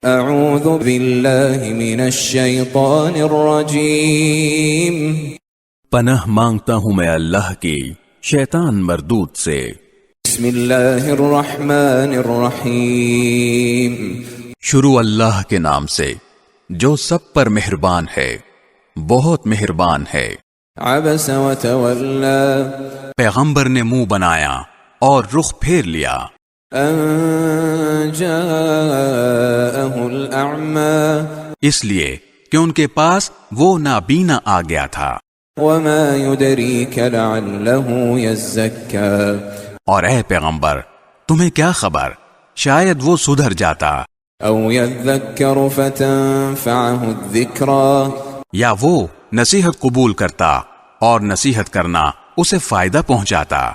اعوذ باللہ من الشیطان الرجیم، پناہ مانگتا ہوں میں اللہ کی شیطان مردود سے۔ بسم اللہ الرحمن الرحیم، شروع اللہ کے نام سے جو سب پر مہربان ہے، بہت مہربان ہے۔ عبس وتولی، پیغمبر نے منہ بنایا اور رخ پھیر لیا، ان جاءہ الاعمی، اس لیے کہ ان کے پاس وہ نابینا آ گیا تھا۔ وما يدريك لعله يزكى، اور اے پیغمبر تمہیں کیا خبر، شاید وہ سدھر جاتا، او يذكر فتنفعه الذكرى، یا وہ نصیحت قبول کرتا اور نصیحت کرنا اسے فائدہ پہنچاتا۔